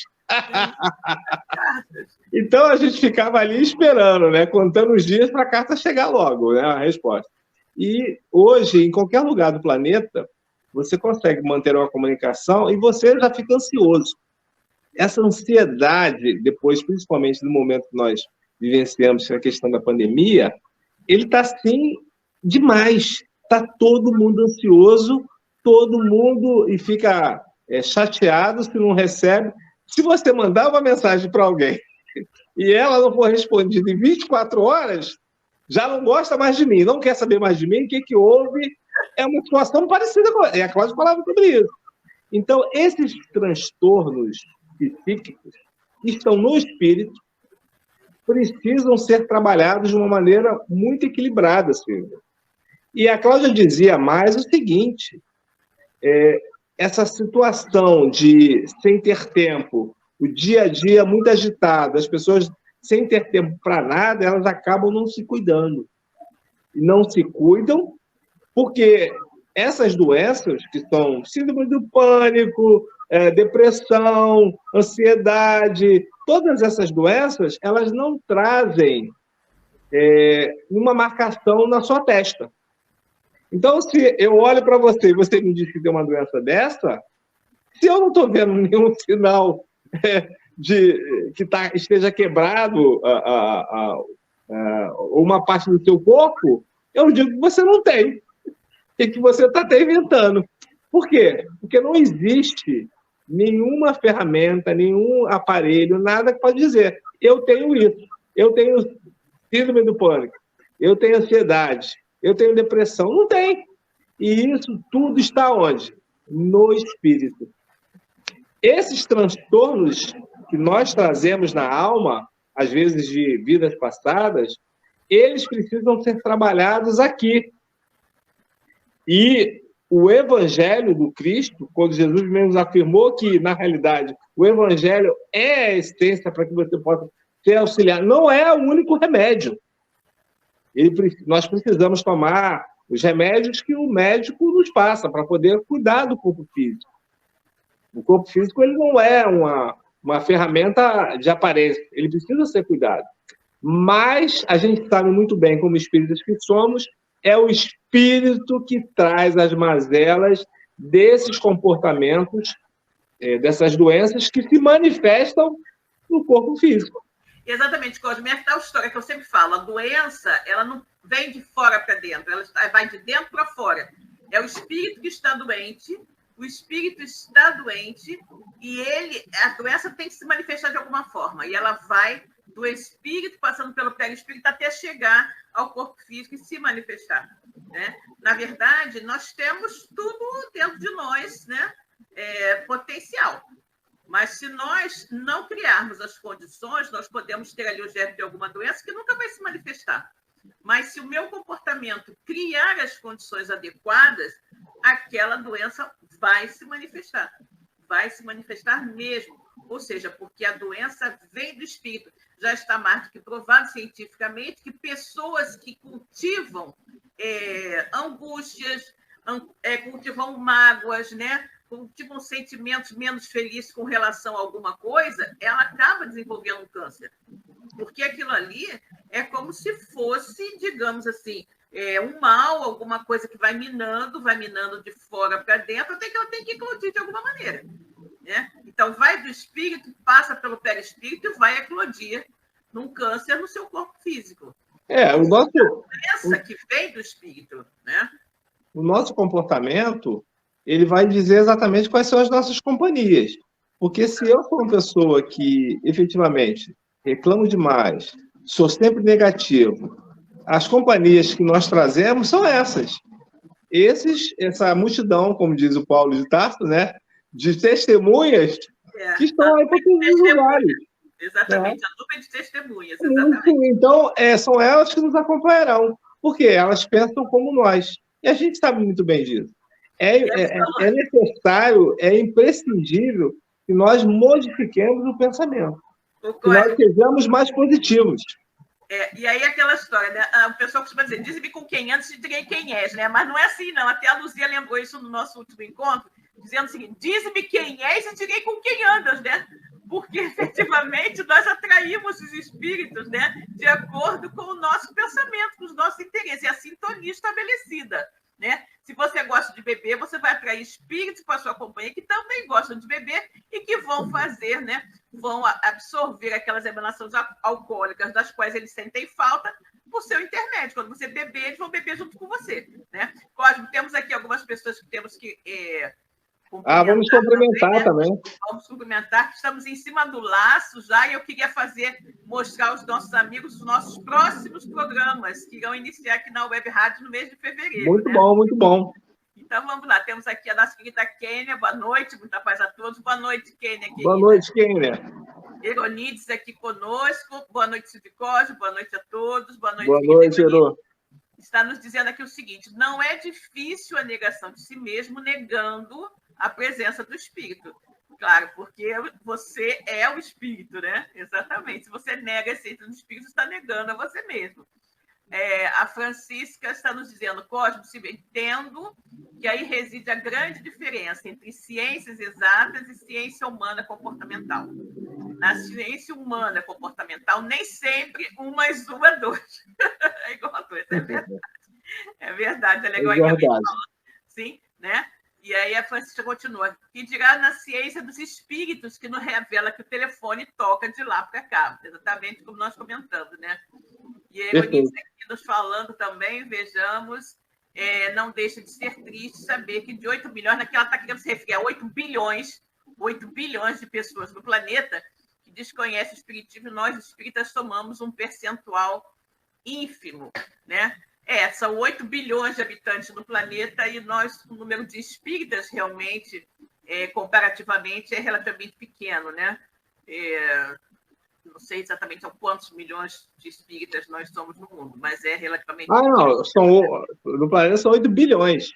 Então, a gente ficava ali esperando, né, contando os dias para a carta chegar logo, né, a resposta. E hoje, em qualquer lugar do planeta, você consegue manter uma comunicação e você já fica ansioso. Essa ansiedade, depois, principalmente no momento que nós vivenciamos a questão da pandemia, ele está, assim, demais. Está todo mundo ansioso, todo mundo e fica chateado se não recebe. Se você mandar uma mensagem para alguém e ela não for respondida em 24 horas, já não gosta mais de mim, não quer saber mais de mim, o que houve? É uma situação parecida com... a Cláudia falava sobre isso. Então, esses transtornos psíquicos que estão no espírito precisam ser trabalhados de uma maneira muito equilibrada, Silvia. E a Cláudia dizia mais o seguinte, essa situação de sem ter tempo, o dia a dia muito agitado, as pessoas sem ter tempo para nada, elas acabam não se cuidando. E não se cuidam porque essas doenças, que são síndrome do pânico, depressão, ansiedade, todas essas doenças, elas não trazem uma marcação na sua testa. Então, se eu olho para você e você me diz que tem uma doença dessa, se eu não estou vendo nenhum sinal de que esteja quebrado uma parte do seu corpo, eu digo que você não tem. E que você está até inventando. Por quê? Porque não existe nenhuma ferramenta, nenhum aparelho, nada que pode dizer, eu tenho isso, eu tenho síndrome do pânico, eu tenho ansiedade, eu tenho depressão. Não tem. E isso tudo está onde? No espírito. Esses transtornos que nós trazemos na alma, às vezes de vidas passadas, eles precisam ser trabalhados aqui. E o Evangelho do Cristo, quando Jesus mesmo afirmou que, na realidade, o Evangelho é a essência para que você possa ser auxiliado, não é o único remédio. Nós precisamos tomar os remédios que o médico nos passa para poder cuidar do corpo físico. O corpo físico ele não é uma ferramenta de aparência, ele precisa ser cuidado. Mas a gente sabe muito bem, como espíritos que somos, é o espírito que traz as mazelas desses comportamentos, dessas doenças que se manifestam no corpo físico. Exatamente, Cosme. É tal história que eu sempre falo. A doença, ela não vem de fora para dentro, ela vai de dentro para fora. É o espírito que está doente, o espírito está doente e a doença tem que se manifestar de alguma forma. E ela vai do espírito, passando pelo perispírito, até chegar ao corpo físico e se manifestar. Né? Na verdade, nós temos tudo dentro de nós, né? Potencial. Mas se nós não criarmos as condições, nós podemos ter ali o germe de alguma doença que nunca vai se manifestar. Mas se o meu comportamento criar as condições adequadas, aquela doença vai se manifestar mesmo. Ou seja, porque a doença vem do espírito. Já está mais do que provado cientificamente que pessoas que cultivam angústias, cultivam mágoas, né? Cultivam sentimentos menos felizes com relação a alguma coisa, ela acaba desenvolvendo um câncer. Porque aquilo ali é como se fosse, digamos assim, um mal, alguma coisa que vai minando de fora para dentro, até que ela tem que eclodir de alguma maneira. Né? Então, vai do espírito, passa pelo perispírito e vai eclodir num câncer no seu corpo físico. O nosso... Essa que vem do espírito. Né? O nosso comportamento, ele vai dizer exatamente quais são as nossas companhias. Porque se eu sou uma pessoa que, efetivamente, reclamo demais, sou sempre negativo, as companhias que nós trazemos são essas. Essa multidão, como diz o Paulo de Tarso, né, de testemunhas que estão aí para todos os lugares. Exatamente, a nuvem de testemunhas. Exatamente. Então, são elas que nos acompanharão, porque elas pensam como nós. E a gente sabe muito bem disso. É necessário, é imprescindível que nós modifiquemos o pensamento. Que nós sejamos mais positivos. E aí aquela história, né? O pessoal costuma dizer, diz-me com quem antes, te direi quem és, né? Mas não é assim, não. Até a Luzia lembrou isso no nosso último encontro, dizendo o seguinte, diz-me quem és e direi com quem andas, né? Porque, efetivamente, nós atraímos os espíritos, né? De acordo com o nosso pensamento, com os nossos interesses, e a sintonia estabelecida, né? Se você gosta de beber, você vai atrair espíritos para a sua companhia que também gostam de beber e que vão fazer, né? Vão absorver aquelas emanações alcoólicas das quais eles sentem falta por seu intermédio. Quando você beber, eles vão beber junto com você, né? Cosmo, temos aqui algumas pessoas que temos que vamos cumprimentar também. Vamos cumprimentar, que estamos em cima do laço já, e eu queria mostrar aos nossos amigos os nossos próximos programas, que irão iniciar aqui na Web Rádio no mês de fevereiro. Muito bom, muito bom. Então, vamos lá. Temos aqui a nossa querida Kênia. Boa noite, muita paz a todos. Boa noite, Kênia. Querida. Boa noite, Kênia. Eronides aqui conosco. Boa noite, Silvio Cosme. Boa noite a todos. Boa noite, Ero. Está nos dizendo aqui o seguinte, não é difícil a negação de si mesmo, negando a presença do espírito. Claro, porque você é o espírito, né? Exatamente. Se você nega a essência do espírito, você está negando a você mesmo. A Francisca está nos dizendo, Cosmo, se entendo que aí reside a grande diferença entre ciências exatas e ciência humana comportamental. Na ciência humana comportamental, nem sempre 1 mais 1 é 2. É igual a 2, é verdade. É verdade, é legal. Sim, né? E aí a Francisca continua. Que dirá na ciência dos espíritos, que nos revela que o telefone toca de lá para cá. Exatamente como nós comentamos, né? E a Eunice aqui nos falando também, vejamos, não deixa de ser triste saber que de 8 bilhões, naquela está querendo se referir a 8 bilhões de pessoas no planeta que desconhecem o espiritismo, e nós, espíritas, tomamos um percentual ínfimo, né? São 8 bilhões de habitantes no planeta e nós, o número de espíritas realmente, comparativamente, é relativamente pequeno, né? Não sei exatamente quantos milhões de espíritas nós somos no mundo, mas é relativamente pequeno. No planeta são 8 bilhões.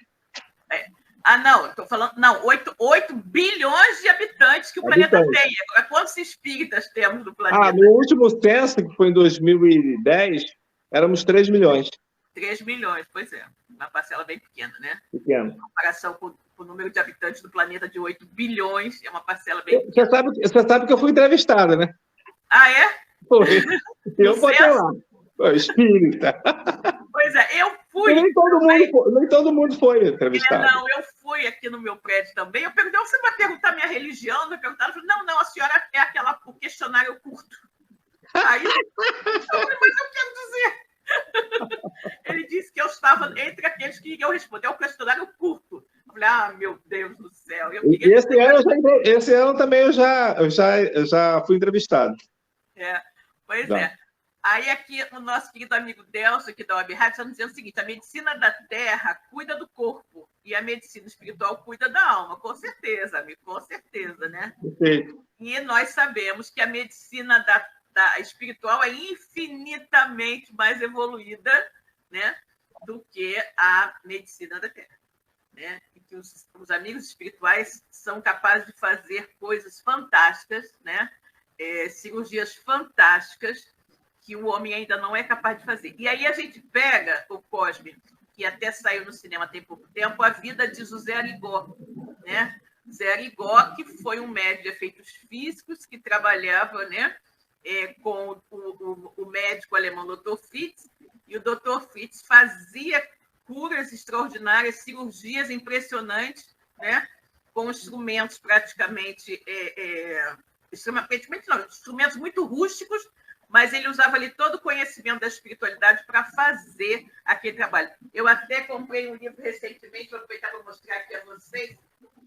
Não, estou falando... Não, 8 bilhões de habitantes que o planeta tem. Agora, quantos espíritas temos no planeta? No último censo, que foi em 2010, éramos 3 milhões. 3 milhões, pois é. Uma parcela bem pequena, né? Pequena. Em comparação com o número de habitantes do planeta de 8 bilhões, é uma parcela bem pequena. Você sabe que eu fui entrevistada, né? É? Foi. Eu botei lá. Espírita. Pois é, eu fui. Nem todo mundo foi entrevistado. Não, eu fui aqui no meu prédio também. Eu perguntei, você vai perguntar minha religião? Vai perguntar? Eu falei, não, a senhora é o questionário curto. Aí, mas eu quero dizer. Ele disse que eu estava entre aqueles que iriam responder ao questionário curto. Eu falei, meu Deus do céu. Esse ano também eu já fui entrevistado. Pois é. Aí aqui o nosso querido amigo Delcio, aqui da Web Rádio, está dizendo o seguinte: a medicina da terra cuida do corpo e a medicina espiritual cuida da alma. Com certeza, amigo, com certeza, né? Perfeito. E nós sabemos que a medicina da espiritual é infinitamente mais evoluída, né, do que a medicina da terra, né? E que os amigos espirituais são capazes de fazer coisas fantásticas, né? Cirurgias fantásticas que o homem ainda não é capaz de fazer. E aí a gente pega o Cosme, que até saiu no cinema tem pouco tempo, a vida de José Arigó, né? José Arigó, que foi um médico de efeitos físicos que trabalhava, né, com o médico alemão Dr. Fitz, e o Dr. Fitz fazia curas extraordinárias, cirurgias impressionantes, né, com instrumentos praticamente instrumentos muito rústicos, mas ele usava ali todo o conhecimento da espiritualidade para fazer aquele trabalho. Eu até comprei um livro recentemente, vou aproveitar para mostrar aqui a vocês.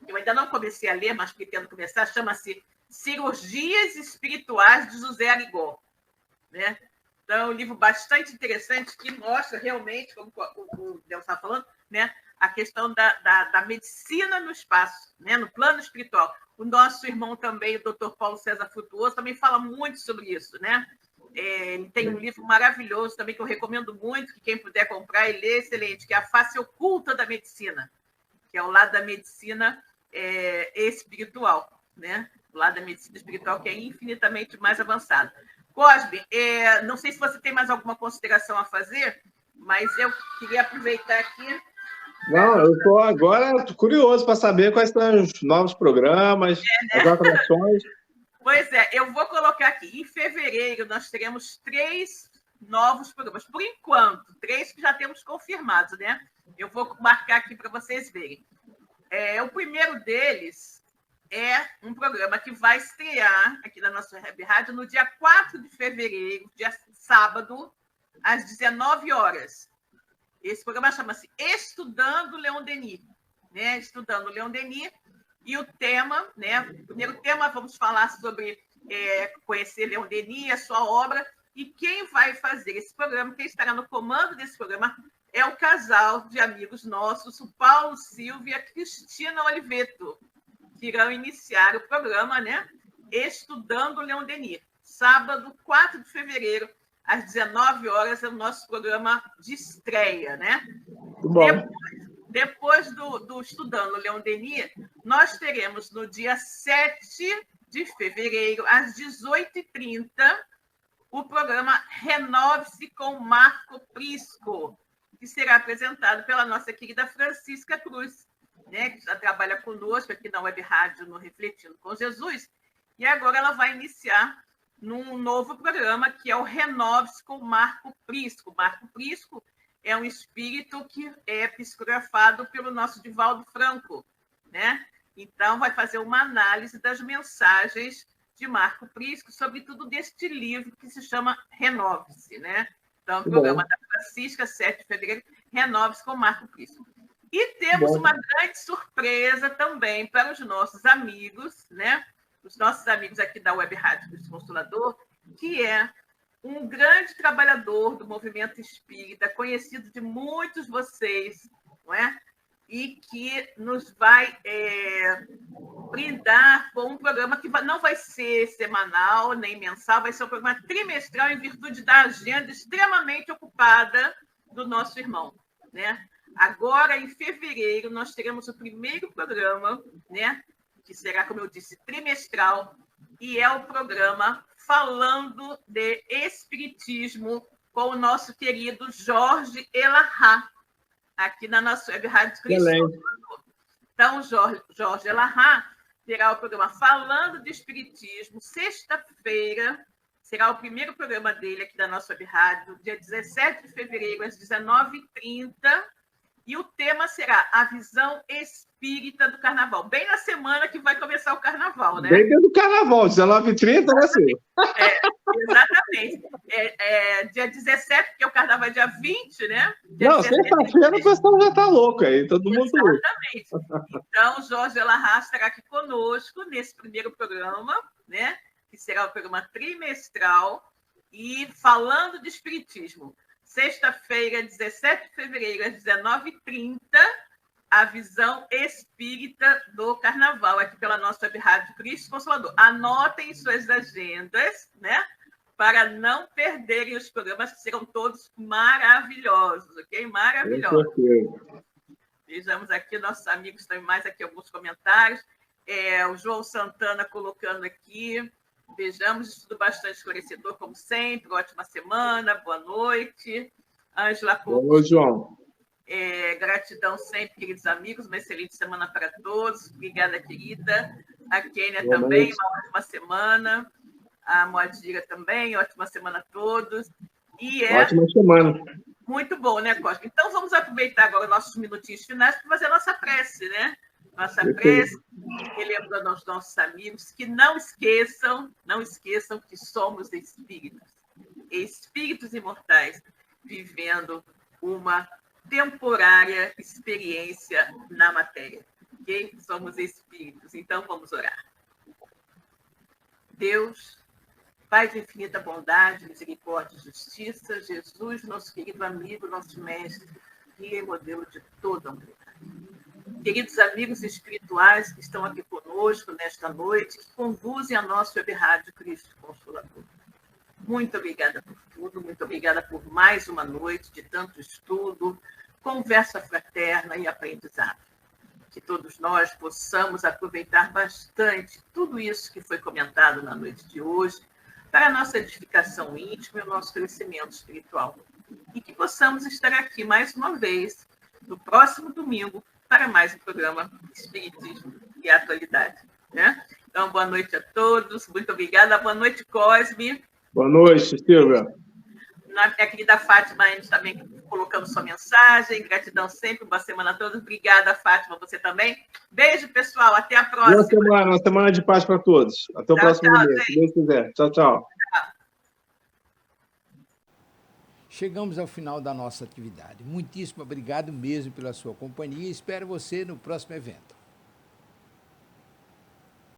Eu ainda não comecei a ler, mas pretendo começar. Chama-se Cirurgias Espirituais de José Arigó, né? Então, é um livro bastante interessante que mostra realmente, como o Deus está falando, né, a questão da medicina no espaço, né, no plano espiritual. O nosso irmão também, o Dr. Paulo César Frutuoso, também fala muito sobre isso, né? Ele tem um livro maravilhoso também que eu recomendo muito, que quem puder comprar e ler, excelente, que é A Face Oculta da Medicina, que é o lado da medicina espiritual, né? O lado da medicina espiritual que é infinitamente mais avançado. Cosme, não sei se você tem mais alguma consideração a fazer, mas eu queria aproveitar aqui. Não, eu estou agora curioso para saber quais são os novos programas, as atrações. Pois é, eu vou colocar aqui. Em fevereiro, nós teremos 3 novos programas. Por enquanto, 3 que já temos confirmados, né? Eu vou marcar aqui para vocês verem. O primeiro deles é um programa que vai estrear aqui na nossa Web Rádio no dia 4 de fevereiro, dia sábado, às 19 horas. Esse programa chama-se Estudando Leon Denis, né? Estudando Leon Denis. E o tema, né? O primeiro tema, vamos falar sobre conhecer Leon Denis, a sua obra. E quem vai fazer esse programa, quem estará no comando desse programa, é o casal de amigos nossos, o Paulo Silva e a Cristina Oliveto, que irão iniciar o programa, né? Estudando Leon Denis. Sábado, 4 de fevereiro, às 19 horas, é o nosso programa de estreia, né? Muito bom. Depois do Estudando Leon Denis, nós teremos no dia 7 de fevereiro, às 18h30, o programa Renove-se com Marco Prisco, que será apresentado pela nossa querida Francisca Cruz, né, que já trabalha conosco aqui na Web Rádio, no Refletindo com Jesus, e agora ela vai iniciar num novo programa, que é o Renove-se com Marco Prisco. Marco Prisco é um espírito que é psicografado pelo nosso Divaldo Franco, né? Então, vai fazer uma análise das mensagens de Marco Prisco, sobretudo deste livro que se chama Renove-se, né? Então, o programa da Francisca, 7 de fevereiro, Renove-se com Marco Prisco. E temos uma grande surpresa também para os nossos amigos, né? Os nossos amigos aqui da Web Rádio do Consolador, que é um grande trabalhador do movimento espírita, conhecido de muitos de vocês, não é? E que nos vai brindar com um programa que não vai ser semanal nem mensal, vai ser um programa trimestral em virtude da agenda extremamente ocupada do nosso irmão, né? Agora, em fevereiro, nós teremos o primeiro programa, né? Que será, como eu disse, trimestral, e é o programa Falando de Espiritismo com o nosso querido Jorge Elahá, aqui na nossa Web Rádio Cristo. Então, Jorge Elahá terá o programa Falando de Espiritismo, sexta-feira, será o primeiro programa dele aqui da nossa Web Rádio, dia 17 de fevereiro, às 19h30, e o tema será a visão espírita do Carnaval, bem na semana que vai começar o Carnaval, né? Bem dentro do Carnaval, 19h30, né, Silvia? Exatamente. dia 17, porque o carnaval é dia 20, né? Dia não, sexta-feira o pessoal já está louco aí, todo mundo louco. Exatamente. Então, Jorge Elahá estará aqui conosco nesse primeiro programa, né? Que será o programa trimestral, e falando de espiritismo. Sexta-feira, 17 de fevereiro, às 19h30, a visão espírita do carnaval, aqui pela nossa web rádio Cristo Consolador. Anotem suas agendas, né? Para não perderem os programas, que serão todos maravilhosos, ok? Maravilhosos. Vejamos aqui, nossos amigos têm mais aqui alguns comentários. O João Santana colocando aqui. Vejamos, estudo bastante esclarecedor, como sempre. Ótima semana, boa noite. Ângela Boa noite, João. Gratidão sempre, queridos amigos. Uma excelente semana para todos. Obrigada, querida. A Kênia também, uma ótima semana. A Moadira também, ótima semana a todos. Ótima semana. Muito bom, né, Costa? Então, vamos aproveitar agora nossos minutinhos finais para fazer a nossa prece, né? Nossa prece, relembrando aos nossos amigos que não esqueçam que somos espíritos imortais, vivendo uma temporária experiência na matéria. Ok? Somos espíritos. Então, vamos orar. Deus, Pai de infinita bondade, misericórdia e justiça, Jesus, nosso querido amigo, nosso mestre, guia e modelo de toda a humanidade. Queridos amigos espirituais que estão aqui conosco nesta noite, que conduzem a nossa web rádio Cristo Consolador. Muito obrigada por tudo, muito obrigada por mais uma noite de tanto estudo, conversa fraterna e aprendizado. Que todos nós possamos aproveitar bastante tudo isso que foi comentado na noite de hoje, para a nossa edificação íntima e o nosso crescimento espiritual. E que possamos estar aqui mais uma vez, no próximo domingo, para mais um programa Espiritismo e Atualidade. Né? Então, boa noite a todos, muito obrigada. Boa noite, Cosme. Boa noite, Silvia. A querida Fátima também colocando sua mensagem. Gratidão sempre, boa semana a todos. Obrigada, Fátima, você também. Beijo, pessoal. Até a próxima. Uma semana de paz para todos. Até o próximo domingo, se Deus quiser. Tchau, tchau. Chegamos ao final da nossa atividade. Muitíssimo obrigado mesmo pela sua companhia e espero você no próximo evento.